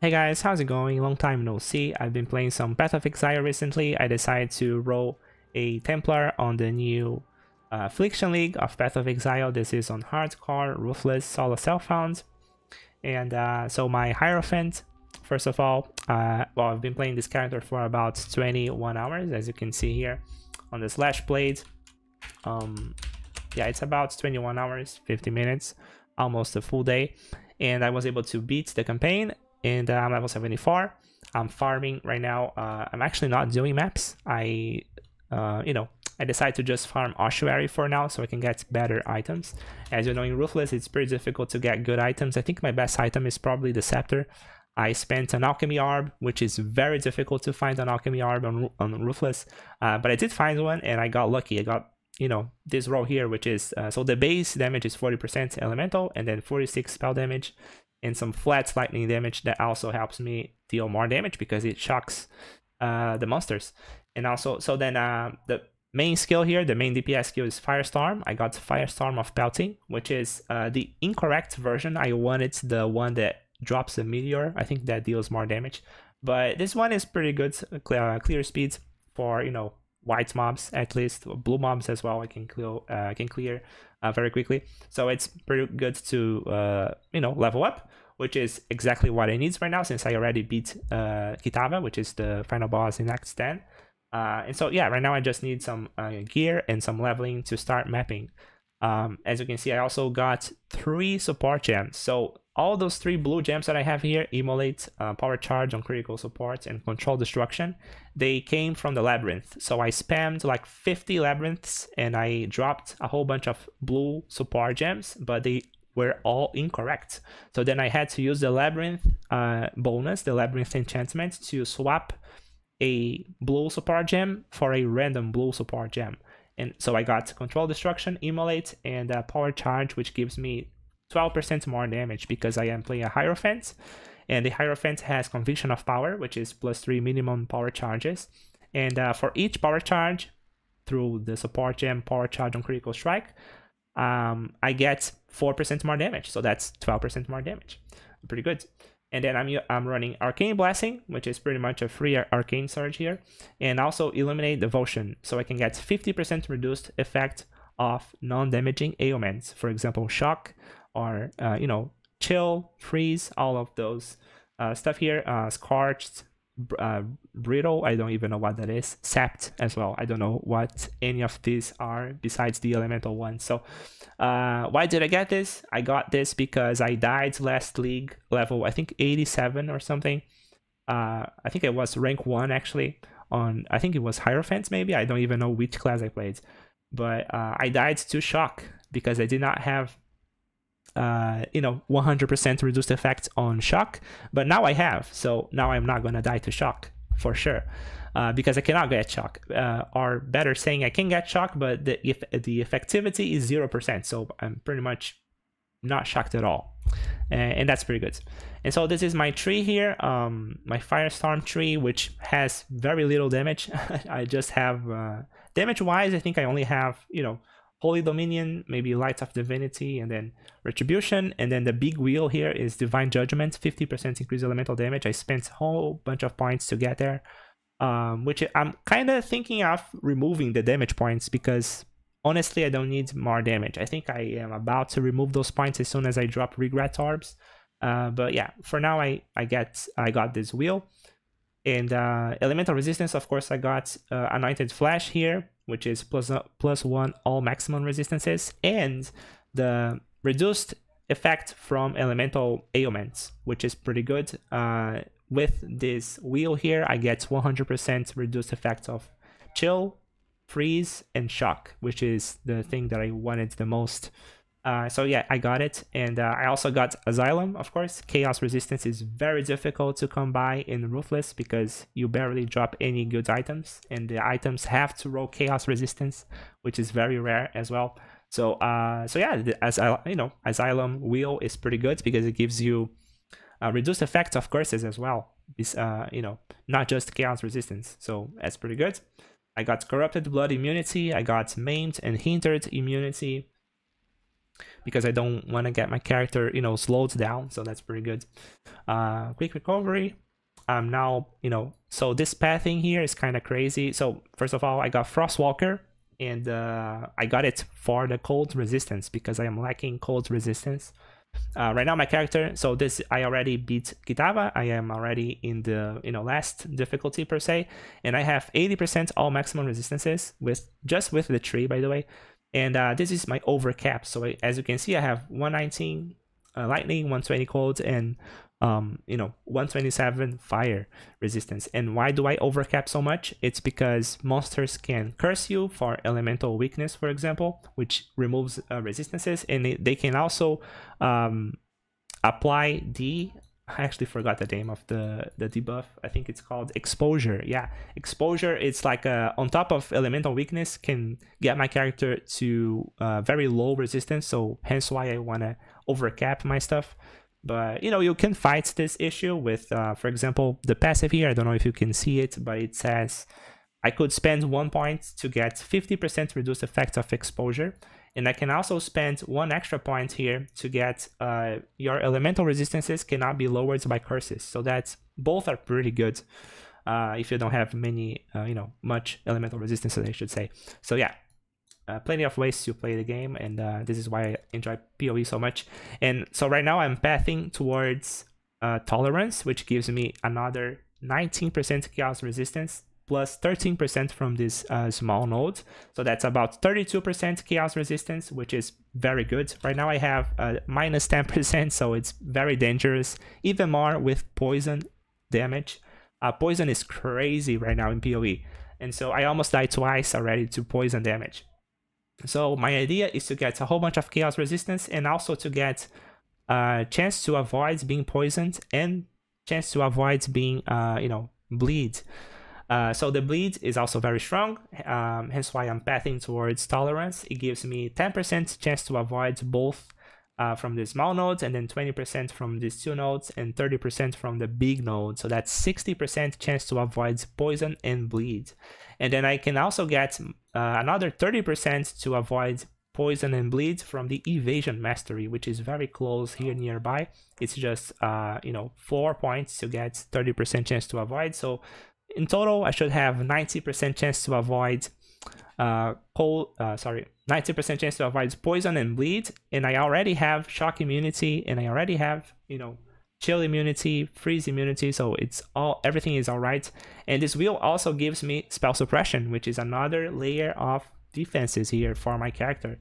Hey guys, how's it going? Long time no see. I've been playing some Path of Exile recently. I decided to roll a Templar on the new Affliction League of Path of Exile. This is on Hardcore, Ruthless, Solo Self-Found. And so my Hierophant, first of all, well, I've been playing this character for about 21 hours, as you can see here on the Slash Blade. Yeah, it's about 21 hours, 50 minutes, almost a full day. And I was able to beat the campaign. And I'm level 74. I'm farming right now. I'm actually not doing maps. I decided to just farm ossuary for now so I can get better items. As you know, in Ruthless, it's pretty difficult to get good items. I think my best item is probably the Scepter. I spent an Alchemy Orb, which is very difficult to find an Alchemy Orb on Ruthless. But I did find one, and I got lucky. I got, this roll here, which is, so the base damage is 40% elemental, and then 46 spell damage. And some flat lightning damage that also helps me deal more damage because it shocks the monsters. And also, so then the main skill here, the main DPS skill is Firestorm. I got Firestorm of Pelting, which is the incorrect version. I wanted the one that drops a meteor. I think that deals more damage. But this one is pretty good, clear speed for, white mobs at least, blue mobs as well. I can clear very quickly, so it's pretty good to level up, which is exactly what I need right now since I already beat Kitava, which is the final boss in Act 10. And so yeah, right now I just need some gear and some leveling to start mapping. As you can see, I also got 3 support gems. So all those 3 blue gems that I have here, Immolate, Power Charge on critical support, and Control Destruction, they came from the Labyrinth. So I spammed like 50 Labyrinths and I dropped a whole bunch of blue support gems, but they were all incorrect. So then I had to use the Labyrinth bonus, the Labyrinth enchantment, to swap a blue support gem for a random blue support gem. And so I got Control Destruction, Immolate, and Power Charge, which gives me 12% more damage because I am playing a Hierophant. And the Hierophant has Conviction of Power, which is +3 minimum power charges. And for each power charge, through the support gem, Power Charge on Critical Strike, I get 4% more damage. So that's 12% more damage. Pretty good. And then I'm running Arcane Blessing, which is pretty much a free Arcane Surge here. And also Illuminate Devotion, so I can get 50% reduced effect of non-damaging ailments. For example, Shock, or, Chill, Freeze, all of those stuff here. Scorched, Brittle, I don't even know what that is. Sapped as well. I don't know what any of these are besides the elemental ones. So why did I get this? I got this because I died last league level, I think 87 or something. I think it was rank 1 actually. I think it was Hierophant maybe. I don't even know which class I played. But I died to Shock because I did not have 100% reduced effect on Shock, but now I have. So now I'm not gonna die to Shock for sure, because I cannot get Shock, or better saying, I can get Shock, but the effectivity is 0%. So I'm pretty much not shocked at all, and that's pretty good. And so this is my tree here, my Firestorm tree, which has very little damage. I just have damage wise, I think I only have Holy Dominion, maybe Light of Divinity, and then Retribution. And then the big wheel here is Divine Judgment, 50% increased elemental damage. I spent a whole bunch of points to get there, which I'm kind of thinking of removing the damage points because honestly, I don't need more damage. I think I am about to remove those points as soon as I drop Regret Orbs. But yeah, for now, I got this wheel. And elemental resistance, of course, I got Anointed Flash here, which is +1 all maximum resistances, and the reduced effect from elemental ailments, which is pretty good. With this wheel here, I get 100% reduced effect of Chill, Freeze, and Shock, which is the thing that I wanted the most. So yeah, I got it. And I also got Asylum, of course. Chaos Resistance is very difficult to come by in Ruthless because you barely drop any good items, and the items have to roll Chaos Resistance, which is very rare as well. So yeah, Asylum wheel is pretty good because it gives you reduced effects of curses as well. It's, not just Chaos Resistance. So that's pretty good. I got Corrupted Blood immunity. I got Maimed and Hindered immunity. because I don't want to get my character, you know, slowed down. So that's pretty good. Quick recovery. Now, you know, so this pathing here is kind of crazy. So first of all, I got Frostwalker, and I got it for the cold resistance because I am lacking cold resistance. Right now my character, so this, I already beat Kitava. I am already in the, you know, last difficulty per se, and I have 80% all maximum resistances with just with the tree, by the way. And this is my overcap. So as you can see, I have 119 lightning, 120 cold, and you know, 127 fire resistance. And why do I overcap so much? It's because monsters can curse you for elemental weakness, for example, which removes resistances, and they can also apply the, I actually forgot the name of the debuff. I think it's called exposure. Yeah, exposure. It's like on top of elemental weakness, can get my character to very low resistance. So hence why I want to overcap my stuff. But you know, you can fight this issue with, for example, the passive here. I don't know if you can see it, but it says I could spend 1 point to get 50% reduced effect of exposure. And I can also spend 1 extra point here to get your elemental resistances cannot be lowered by curses. So that's, both are pretty good if you don't have many, you know, much elemental resistances, I should say. So yeah, plenty of ways to play the game, and this is why I enjoy PoE so much. And so right now I'm pathing towards tolerance, which gives me another 19% chaos resistance, plus 13% from this small node. So that's about 32% chaos resistance, which is very good. Right now I have minus 10%, so it's very dangerous, even more with poison damage. Poison is crazy right now in PoE, and so I almost died twice already to poison damage. So my idea is to get a whole bunch of chaos resistance, and also to get a chance to avoid being poisoned, and chance to avoid being, you know, bleed. So the bleed is also very strong, hence why I'm pathing towards tolerance. It gives me 10% chance to avoid both from the small nodes, and then 20% from these 2 nodes, and 30% from the big node. So that's 60% chance to avoid poison and bleed. And then I can also get another 30% to avoid poison and bleed from the evasion mastery, which is very close here nearby. It's just you know, 4 points to get 30% chance to avoid. So in total, I should have 90% chance to avoid 90% chance to avoid poison and bleed, and I already have shock immunity, and I already have, you know, chill immunity, freeze immunity, so it's all, everything is all right. And this wheel also gives me spell suppression, which is another layer of defenses here for my character,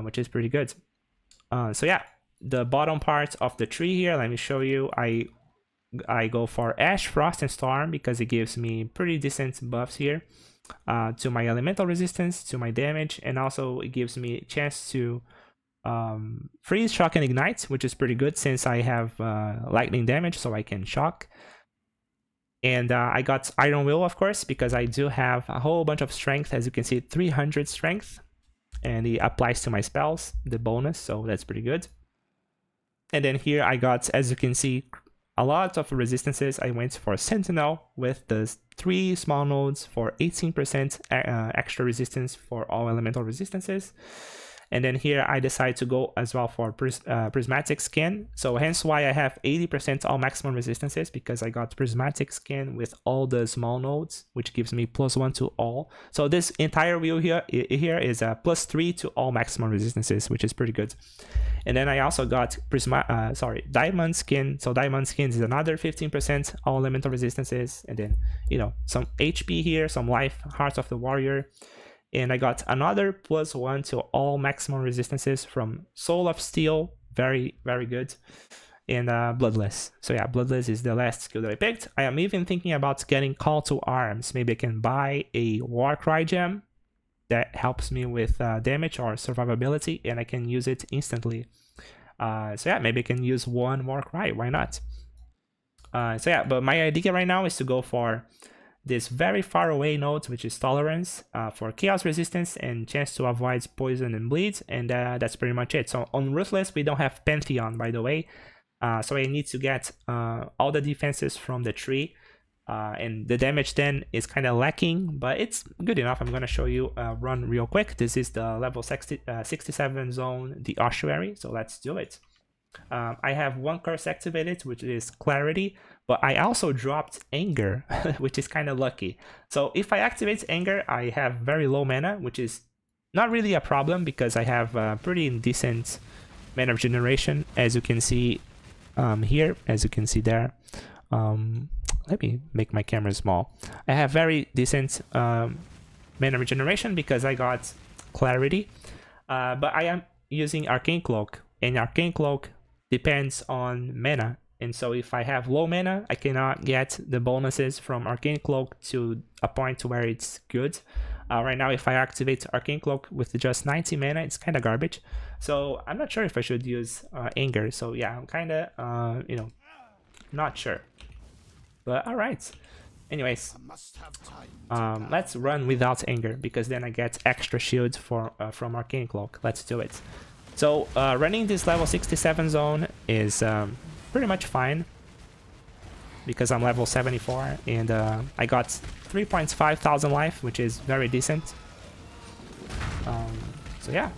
which is pretty good. So yeah, the bottom part of the tree here, let me show you. I go for Ash, Frost, and Storm because it gives me pretty decent buffs here to my elemental resistance, to my damage, and also it gives me a chance to freeze, shock, and ignite, which is pretty good since I have lightning damage, so I can shock. And I got Iron Will, of course, because I do have a whole bunch of strength. As you can see, 300 strength, and it applies to my spells, the bonus, so that's pretty good. And then here I got, as you can see, a lot of resistances. I went for Sentinel with the 3 small nodes for 18% extra resistance for all elemental resistances. And then here I decide to go as well for Prismatic Skin. So hence why I have 80% all maximum resistances, because I got Prismatic Skin with all the small nodes, which gives me +1 to all. So this entire wheel here is a +3 to all maximum resistances, which is pretty good. And then I also got Diamond Skin. So Diamond Skin is another 15% all elemental resistances. And then, you know, some HP here, some life, Heart of the Warrior. And I got another +1 to all maximum resistances from Soul of Steel. Very, very good. And Bloodless. So yeah, Bloodless is the last skill that I picked. I am even thinking about getting Call to Arms. Maybe I can buy a Warcry gem that helps me with damage or survivability, and I can use it instantly. So yeah, maybe I can use 1 Warcry. Why not? So yeah, but my idea right now is to go for this very far away node, which is Tolerance, for chaos resistance and chance to avoid poison and bleed, and that's pretty much it. So on Ruthless, we don't have Pantheon, by the way, so I need to get all the defenses from the tree and the damage then is kind of lacking, but it's good enough. I'm going to show you a run real quick. This is the level 67 zone, the ossuary, so let's do it. I have one curse activated, which is Clarity, but I also dropped Anger, which is kind of lucky. So if I activate Anger, I have very low mana, which is not really a problem because I have pretty decent mana regeneration, as you can see here, as you can see there. Let me make my camera small. I have very decent mana regeneration because I got Clarity, but I am using Arcane Cloak, and Arcane Cloak depends on mana, and so if I have low mana, I cannot get the bonuses from Arcane Cloak to a point where it's good. Right now, if I activate Arcane Cloak with just 90 mana, it's kind of garbage. So I'm not sure if I should use Anger. So yeah, I'm kind of, you know, not sure. But all right. Anyways, let's run without Anger because then I get extra shields from Arcane Cloak. Let's do it. So running this level 67 zone is pretty much fine because I'm level 74 and I got 3.5 thousand life, which is very decent. So yeah.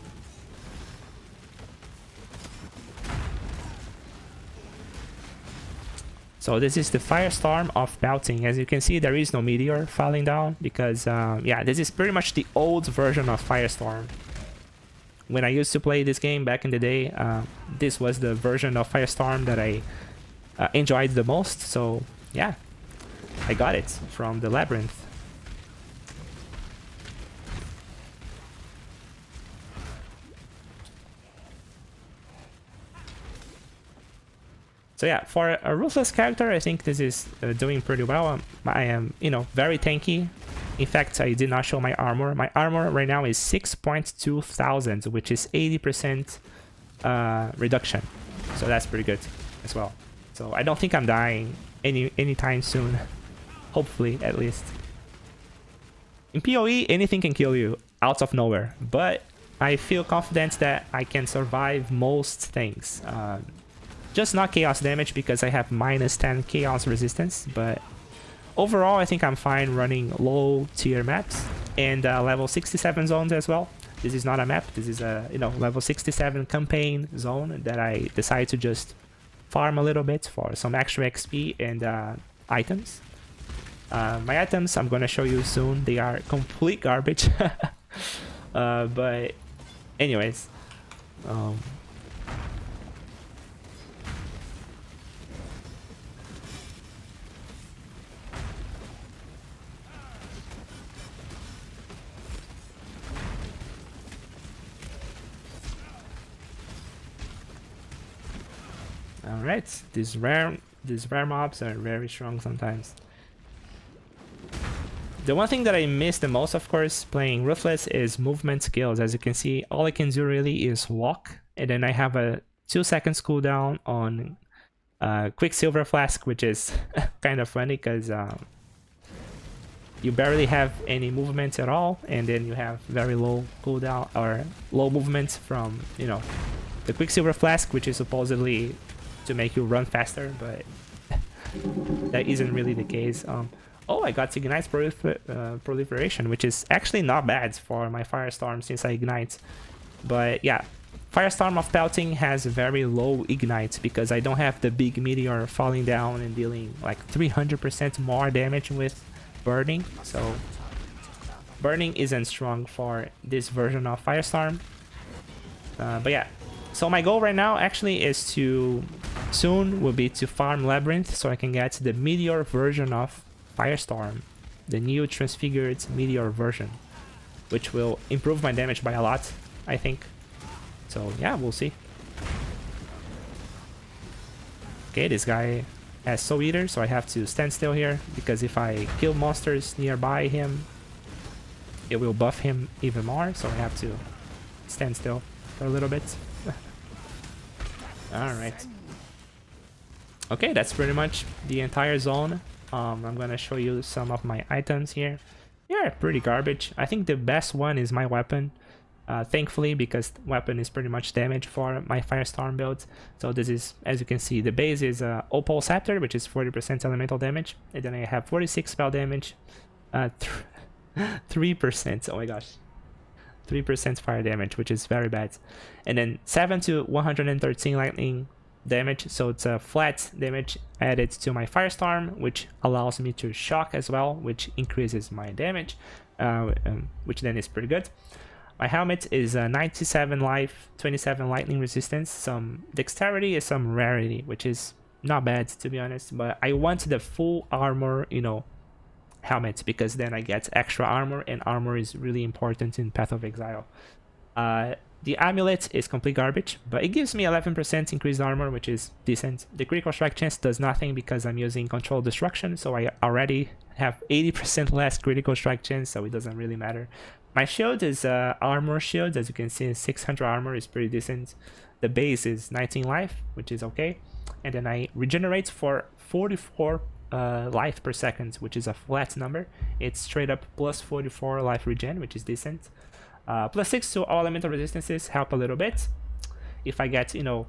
So this is the Firestorm of Belting. As you can see, there is no meteor falling down because yeah, this is pretty much the old version of Firestorm. When I used to play this game back in the day, this was the version of Firestorm that I enjoyed the most. So yeah, I got it from the Labyrinth. So yeah, for a Ruthless character, I think this is doing pretty well. I am, you know, very tanky. In fact, I did not show my armor. My armor right now is 6.2 thousand, which is 80% reduction. So that's pretty good as well. So I don't think I'm dying anytime soon. Hopefully, at least. In PoE, anything can kill you out of nowhere. But I feel confident that I can survive most things. Just not chaos damage because I have minus 10 chaos resistance, but overall I think I'm fine running low tier maps and level 67 zones as well. This is not a map, this is a, you know, level 67 campaign zone that I decided to just farm a little bit for some extra XP and items. My items I'm gonna show you soon, they are complete garbage. But anyways, alright, these rare mobs are very strong sometimes. The one thing that I miss the most, of course, playing Ruthless is movement skills. As you can see, all I can do really is walk, and then I have a 2 seconds cooldown on Quicksilver Flask, which is kind of funny because you barely have any movement at all, and then you have very low cooldown or low movement from, you know, the Quicksilver Flask, which is supposedly to make you run faster, but that isn't really the case. Oh, I got Ignite's Proliferation, which is actually not bad for my Firestorm since I Ignite. But yeah, Firestorm of Pelting has very low Ignite because I don't have the big meteor falling down and dealing like 300% more damage with Burning. So Burning isn't strong for this version of Firestorm. But yeah, so my goal right now actually is to soon will be to farm Labyrinth so I can get the Meteor version of Firestorm, the new transfigured Meteor version, which will improve my damage by a lot, I think. So yeah, we'll see. Okay, this guy has Soul Eater, so I have to stand still here because if I kill monsters nearby him, it will buff him even more, so I have to stand still for a little bit. Alright. Okay, that's pretty much the entire zone. I'm gonna show you some of my items here. Yeah, pretty garbage. I think the best one is my weapon. thankfully, because the weapon is pretty much damage for my Firestorm build. So this is, as you can see, the base is Opal Scepter, which is 40% elemental damage, and then I have 46 spell damage, 3%, oh my gosh, 3% fire damage, which is very bad, and then 7 to 113 lightning damage, so it's a flat damage added to my Firestorm, which allows me to shock as well, which increases my damage, which then is pretty good. My helmet is 97 life, 27 lightning resistance, some dexterity, and some rarity, which is not bad to be honest, but I want the full armor, you know, helmet, because then I get extra armor, and armor is really important in Path of Exile. The amulet is complete garbage, but it gives me 11% increased armor, which is decent. The critical strike chance does nothing because I'm using controlled destruction, so I already have 80% less critical strike chance, so it doesn't really matter. My shield is armor shield, as you can see, 600 armor is pretty decent. The base is 19 life, which is okay, and then I regenerate for 44 life per second, which is a flat number. It's straight up plus 44 life regen, which is decent. Plus 6 to all elemental resistances help a little bit. If I get, you know,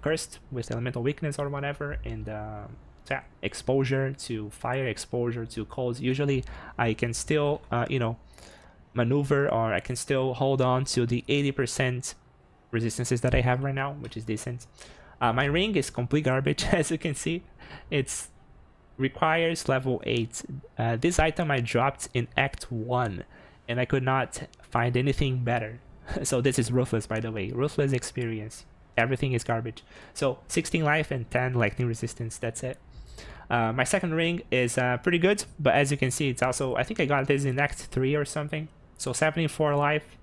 cursed with elemental weakness or whatever, and yeah, exposure to fire, exposure to cold, usually I can still, you know, maneuver, or I can still hold on to the 80% resistances that I have right now, which is decent. My ring is complete garbage, as you can see. It's requires level 8. This item I dropped in Act 1, and I could not find anything better. So this is Ruthless, by the way. Ruthless experience. Everything is garbage. So 16 life and 10 lightning resistance, that's it. My second ring is pretty good, but as you can see, it's also, I think I got this in Act 3 or something. So 74 life,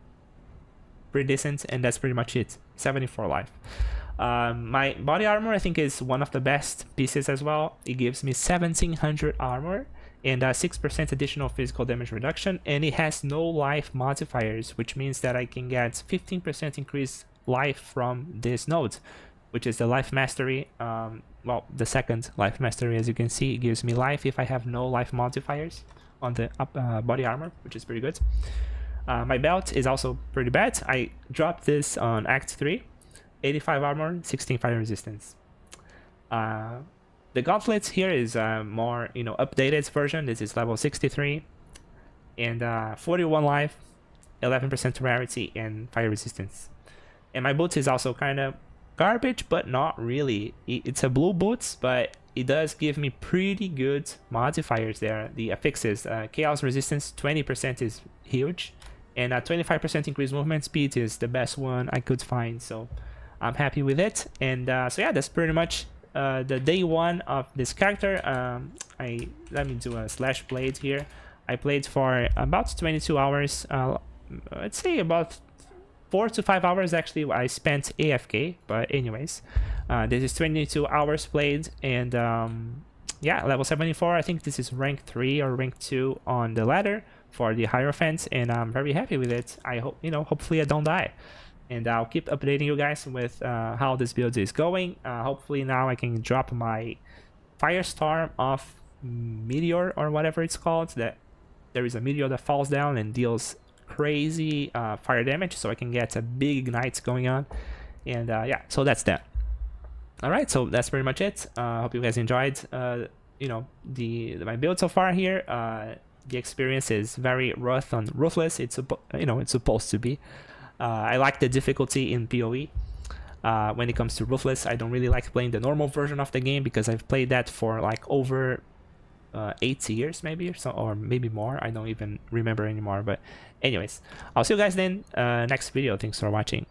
pretty decent, and that's pretty much it. 74 life. My body armor, I think, is one of the best pieces as well. It gives me 1700 armor and 6% additional physical damage reduction, and it has no life modifiers, which means that I can get 15% increased life from this node, which is the life mastery. Well, the second life mastery, as you can see, it gives me life if I have no life modifiers on the body armor, which is pretty good. My belt is also pretty bad. I dropped this on Act 3, 85 armor, 16 fire resistance. The gauntlet here is more, you know, updated version. This is level 63, and 41 life, 11% rarity, and fire resistance. And my boots is also kind of garbage, but not really. It's a blue boots, but it does give me pretty good modifiers there. The affixes, chaos resistance 20% is huge, and 25% increased movement speed is the best one I could find, so I'm happy with it. And so yeah, that's pretty much the day one of this character. Let me do a slash blade here. I played for about 22 hours. Let's say about 4 to 5 hours actually I spent AFK, but anyways, this is 22 hours played, and yeah, level 74. I think this is rank 3 or rank 2 on the ladder for the Hierophant, and I'm very happy with it. I hope, you know, hopefully I don't die, and I'll keep updating you guys with how this build is going. Hopefully now I can drop my Firestorm off Meteor or whatever it's called, that there is a meteor that falls down and deals crazy fire damage, so I can get a big ignite going on. And yeah, so that's that. All right, so that's pretty much it. Hope you guys enjoyed you know, my build so far here. The experience is very rough on Ruthless. It's you know, it's supposed to be. I like the difficulty in PoE. When it comes to Ruthless, I don't really like playing the normal version of the game because I've played that for like over 8 years maybe, or so, or maybe more. I don't even remember anymore. But anyways, I'll see you guys then next video. Thanks for watching.